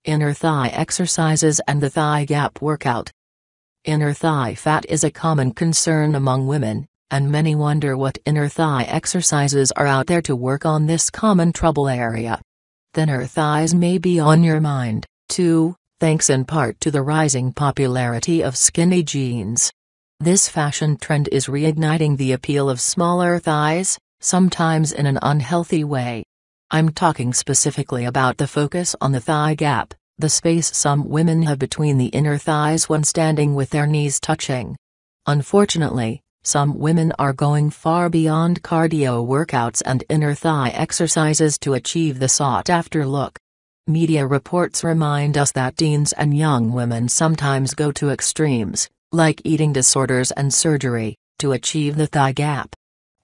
Inner thigh exercises and the thigh gap workout. Inner thigh fat is a common concern among women, and many wonder what inner thigh exercises are out there to work on this common trouble area. Thinner thighs may be on your mind, too, thanks in part to the rising popularity of skinny jeans. This fashion trend is reigniting the appeal of smaller thighs, sometimes in an unhealthy way. I'm talking specifically about the focus on the thigh gap, the space some women have between the inner thighs when standing with their knees touching. Unfortunately, some women are going far beyond cardio workouts and inner thigh exercises to achieve the sought-after look. Media reports remind us that teens and young women sometimes go to extremes, like eating disorders and surgery, to achieve the thigh gap.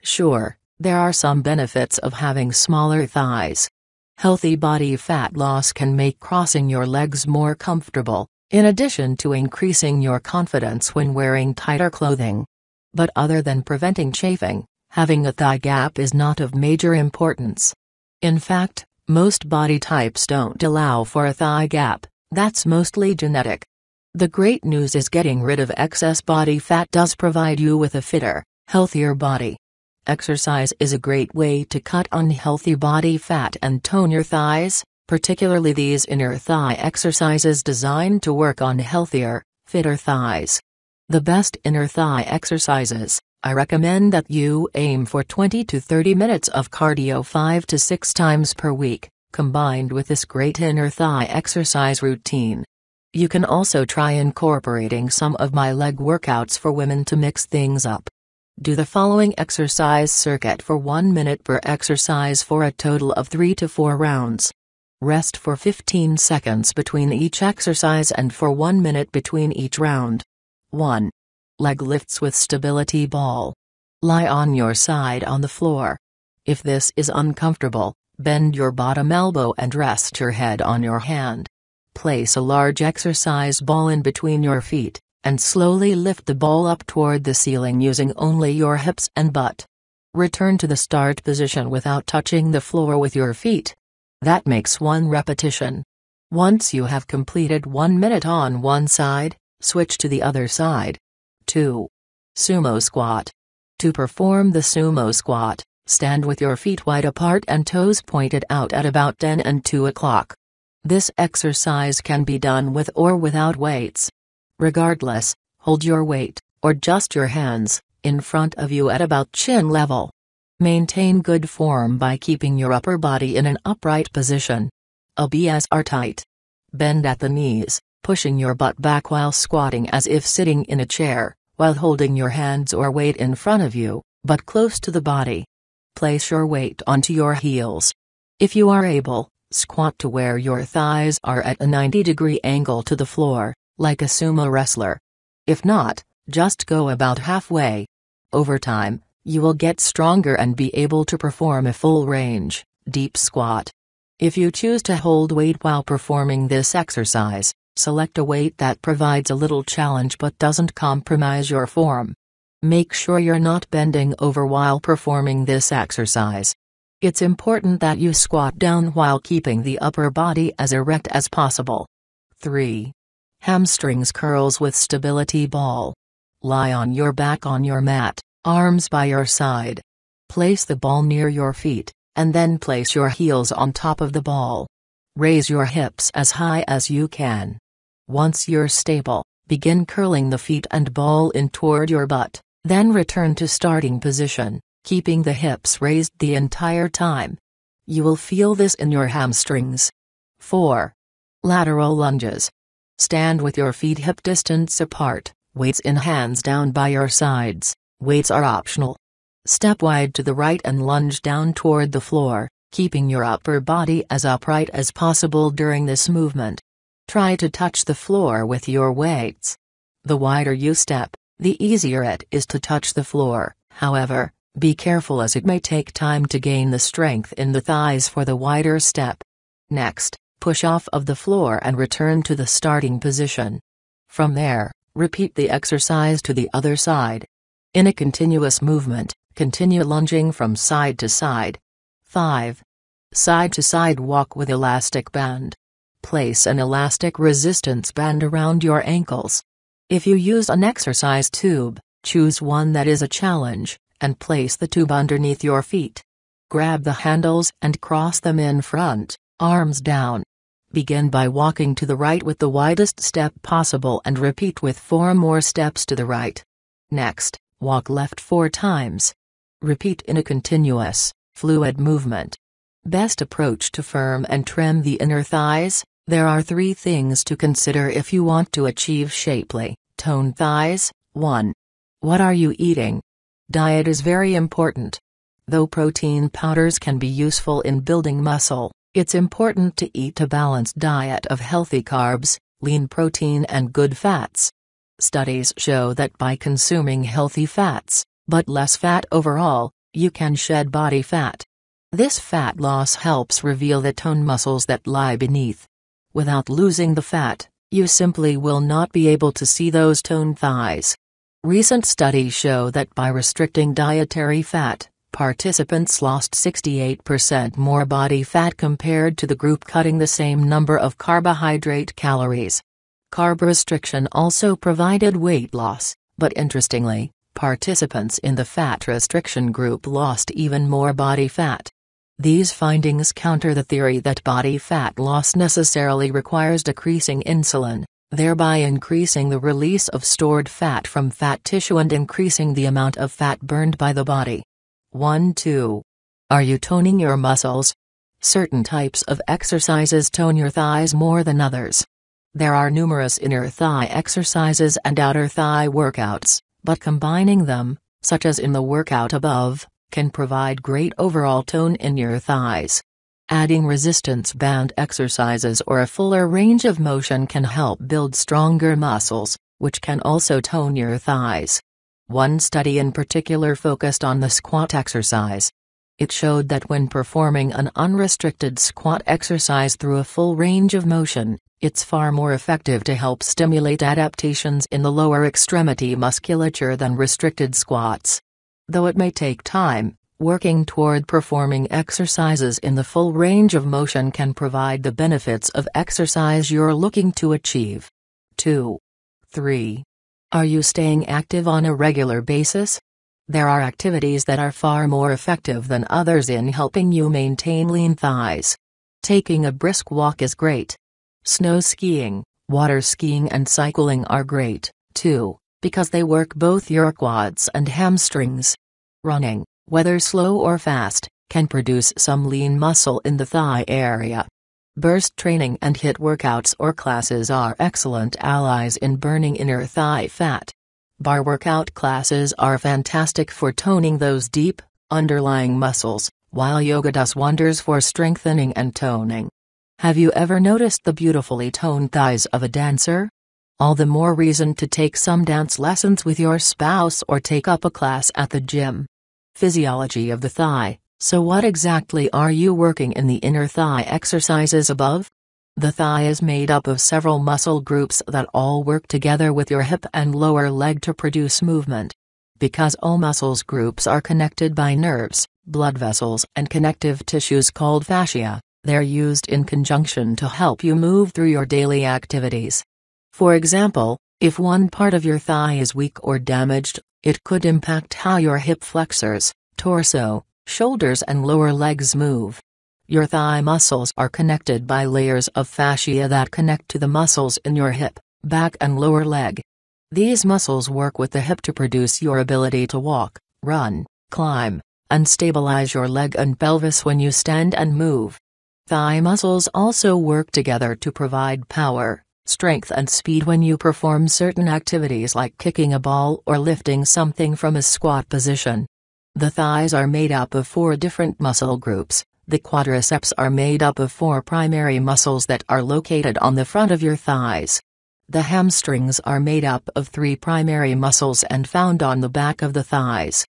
Sure, there are some benefits of having smaller thighs. Healthy body fat loss can make crossing your legs more comfortable, in addition to increasing your confidence when wearing tighter clothing. But other than preventing chafing, having a thigh gap is not of major importance. In fact, most body types don't allow for a thigh gap, that's mostly genetic. The great news is getting rid of excess body fat does provide you with a fitter, healthier body. Exercise is a great way to cut unhealthy body fat and tone your thighs, particularly these inner thigh exercises designed to work on healthier, fitter thighs. The best inner thigh exercises, I recommend that you aim for 20 to 30 minutes of cardio 5 to 6 times per week, combined with this great inner thigh exercise routine. You can also try incorporating some of my leg workouts for women to mix things up. Do the following exercise circuit for 1 minute per exercise for a total of 3 to 4 rounds. Rest for 15 seconds between each exercise and for 1 minute between each round. 1. Leg lifts with stability ball. Lie on your side on the floor. If this is uncomfortable, bend your bottom elbow and rest your head on your hand. Place a large exercise ball in between your feet, and slowly lift the ball up toward the ceiling using only your hips and butt. Return to the start position without touching the floor with your feet. That makes 1 repetition. Once you have completed 1 minute on one side, switch to the other side. 2. Sumo squat. To perform the sumo squat, stand with your feet wide apart and toes pointed out at about 10 and 2 o'clock. This exercise can be done with or without weights. Regardless, hold your weight, or just your hands, in front of you at about chin level. Maintain good form by keeping your upper body in an upright position. Abs are tight. Bend at the knees, pushing your butt back while squatting as if sitting in a chair, while holding your hands or weight in front of you, but close to the body. Place your weight onto your heels. If you are able, squat to where your thighs are at a 90-degree angle to the floor, like a sumo wrestler. If not, just go about halfway. Over time, you will get stronger and be able to perform a full range, deep squat. If you choose to hold weight while performing this exercise, select a weight that provides a little challenge but doesn't compromise your form. Make sure you're not bending over while performing this exercise. It's important that you squat down while keeping the upper body as erect as possible. 3. Hamstrings curls with stability ball. Lie on your back on your mat, arms by your side. Place the ball near your feet, and then place your heels on top of the ball. Raise your hips as high as you can. Once you're stable, begin curling the feet and ball in toward your butt, then return to starting position, keeping the hips raised the entire time. You will feel this in your hamstrings. 4. Lateral lunges. Stand with your feet hip distance apart, weights in hands down by your sides. Weights are optional. Step wide to the right and lunge down toward the floor, keeping your upper body as upright as possible during this movement. Try to touch the floor with your weights. The wider you step, the easier it is to touch the floor. However, be careful as it may take time to gain the strength in the thighs for the wider step. Next, push off of the floor and return to the starting position. From there, repeat the exercise to the other side. In a continuous movement, continue lunging from side to side. 5. Side to side walk with elastic band. Place an elastic resistance band around your ankles. If you use an exercise tube, choose one that is a challenge, and place the tube underneath your feet. Grab the handles and cross them in front, arms down. Begin by walking to the right with the widest step possible and repeat with 4 more steps to the right. Next, walk left 4 times. Repeat in a continuous, fluid movement. Best approach to firm and trim the inner thighs. There are 3 things to consider if you want to achieve shapely, toned thighs. 1. What are you eating? Diet is very important. Though protein powders can be useful in building muscle, it's important to eat a balanced diet of healthy carbs, lean protein and good fats. Studies show that by consuming healthy fats, but less fat overall, you can shed body fat. This fat loss helps reveal the toned muscles that lie beneath. Without losing the fat, you simply will not be able to see those toned thighs. Recent studies show that by restricting dietary fat, participants lost 68% more body fat compared to the group cutting the same number of carbohydrate calories. Carb restriction also provided weight loss, but interestingly, participants in the fat restriction group lost even more body fat. These findings counter the theory that body fat loss necessarily requires decreasing insulin, thereby increasing the release of stored fat from fat tissue and increasing the amount of fat burned by the body. 1-2. Are you toning your muscles? Certain types of exercises tone your thighs more than others. There are numerous inner thigh exercises and outer thigh workouts, but combining them, such as in the workout above, can provide great overall tone in your thighs. Adding resistance band exercises or a fuller range of motion can help build stronger muscles, which can also tone your thighs. One study in particular focused on the squat exercise. It showed that when performing an unrestricted squat exercise through a full range of motion, it's far more effective to help stimulate adaptations in the lower extremity musculature than restricted squats. Though it may take time, working toward performing exercises in the full range of motion can provide the benefits of exercise you're looking to achieve. 2. 3. Are you staying active on a regular basis? There are activities that are far more effective than others in helping you maintain lean thighs. Taking a brisk walk is great. Snow skiing, water skiing and cycling are great, too, because they work both your quads and hamstrings. Running, whether slow or fast, can produce some lean muscle in the thigh area. Burst training and HIIT workouts or classes are excellent allies in burning inner thigh fat. Bar workout classes are fantastic for toning those deep, underlying muscles, while yoga does wonders for strengthening and toning. Have you ever noticed the beautifully toned thighs of a dancer? All the more reason to take some dance lessons with your spouse or take up a class at the gym. Physiology of the thigh. So what exactly are you working in the inner thigh exercises above? The thigh is made up of several muscle groups that all work together with your hip and lower leg to produce movement. Because all muscles groups are connected by nerves, blood vessels and connective tissues called fascia, they're used in conjunction to help you move through your daily activities. For example, if one part of your thigh is weak or damaged, it could impact how your hip flexors, torso, shoulders and lower legs move. Your thigh muscles are connected by layers of fascia that connect to the muscles in your hip, back and lower leg. These muscles work with the hip to produce your ability to walk, run, climb, and stabilize your leg and pelvis when you stand and move. Thigh muscles also work together to provide power, strength and speed when you perform certain activities like kicking a ball or lifting something from a squat position. The thighs are made up of 4 different muscle groups. The quadriceps are made up of 4 primary muscles that are located on the front of your thighs. The hamstrings are made up of 3 primary muscles and found on the back of the thighs.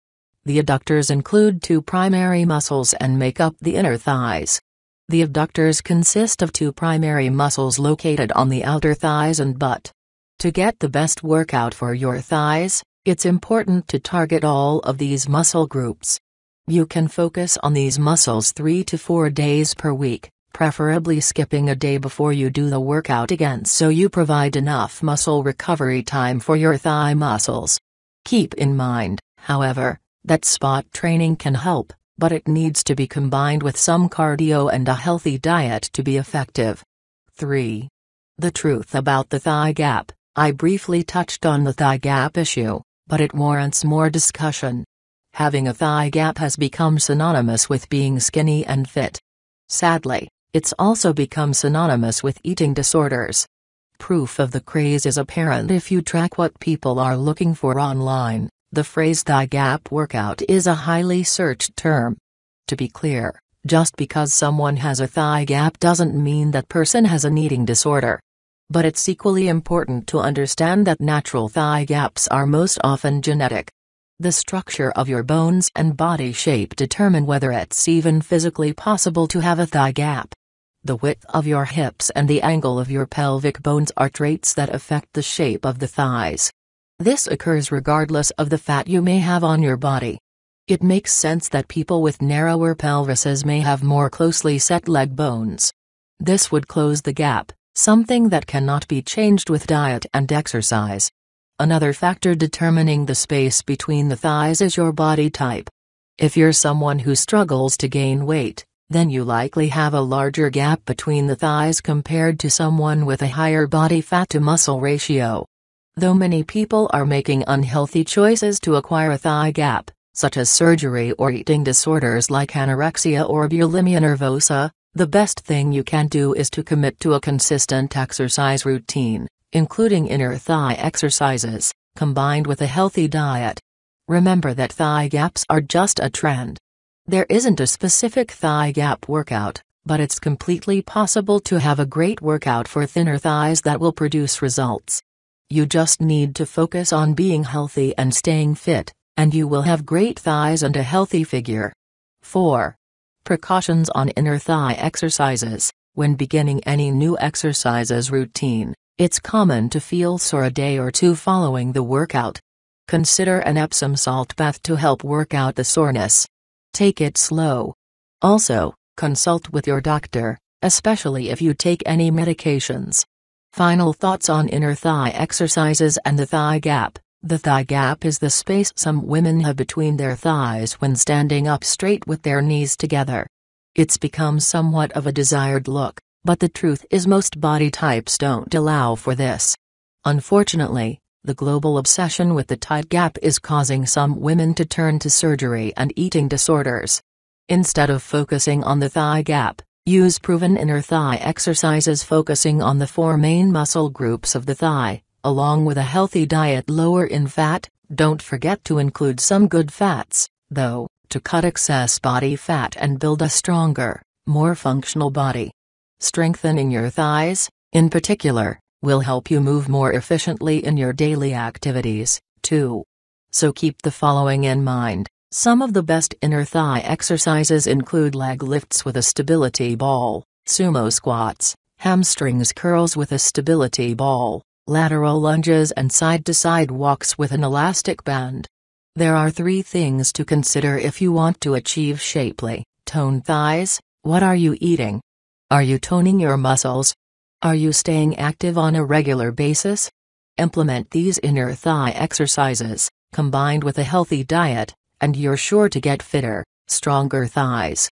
The adductors include 2 primary muscles and make up the inner thighs. The abductors consist of 2 primary muscles located on the outer thighs and butt. To get the best workout for your thighs, it's important to target all of these muscle groups. You can focus on these muscles 3 to 4 days per week, preferably skipping a day before you do the workout again so you provide enough muscle recovery time for your thigh muscles. Keep in mind, however, that spot training can help, but it needs to be combined with some cardio and a healthy diet to be effective. 3. The truth about the thigh gap. I briefly touched on the thigh gap issue, but it warrants more discussion. Having a thigh gap has become synonymous with being skinny and fit. Sadly, it's also become synonymous with eating disorders. Proof of the craze is apparent if you track what people are looking for online. The phrase thigh gap workout is a highly searched term. To be clear, just because someone has a thigh gap doesn't mean that person has an eating disorder. But it's equally important to understand that natural thigh gaps are most often genetic. The structure of your bones and body shape determine whether it's even physically possible to have a thigh gap. The width of your hips and the angle of your pelvic bones are traits that affect the shape of the thighs. This occurs regardless of the fat you may have on your body. It makes sense that people with narrower pelvises may have more closely set leg bones. This would close the gap, something that cannot be changed with diet and exercise. Another factor determining the space between the thighs is your body type. If you're someone who struggles to gain weight, then you likely have a larger gap between the thighs compared to someone with a higher body fat to muscle ratio. Though many people are making unhealthy choices to acquire a thigh gap, such as surgery or eating disorders like anorexia or bulimia nervosa, the best thing you can do is to commit to a consistent exercise routine, including inner thigh exercises, combined with a healthy diet. Remember that thigh gaps are just a trend. There isn't a specific thigh gap workout, but it's completely possible to have a great workout for thinner thighs that will produce results. You just need to focus on being healthy and staying fit, and you will have great thighs and a healthy figure. 4. Precautions on inner thigh exercises. When beginning any new exercises routine, it's common to feel sore a day or two following the workout. Consider an Epsom salt bath to help work out the soreness. Take it slow. Also, consult with your doctor, especially if you take any medications. Final thoughts on inner thigh exercises and the thigh gap. The thigh gap is the space some women have between their thighs when standing up straight with their knees together. It's become somewhat of a desired look, but the truth is most body types don't allow for this. Unfortunately, the global obsession with the tight gap is causing some women to turn to surgery and eating disorders. Instead of focusing on the thigh gap, use proven inner thigh exercises focusing on the 4 main muscle groups of the thigh, along with a healthy diet lower in fat. Don't forget to include some good fats, though, to cut excess body fat and build a stronger, more functional body. Strengthening your thighs, in particular, will help you move more efficiently in your daily activities, too. So keep the following in mind. Some of the best inner thigh exercises include leg lifts with a stability ball, sumo squats, hamstrings curls with a stability ball, lateral lunges and side-to-side walks with an elastic band. There are 3 things to consider if you want to achieve shapely, toned thighs. What are you eating? Are you toning your muscles? Are you staying active on a regular basis? Implement these inner thigh exercises, combined with a healthy diet, and you're sure to get fitter, stronger thighs.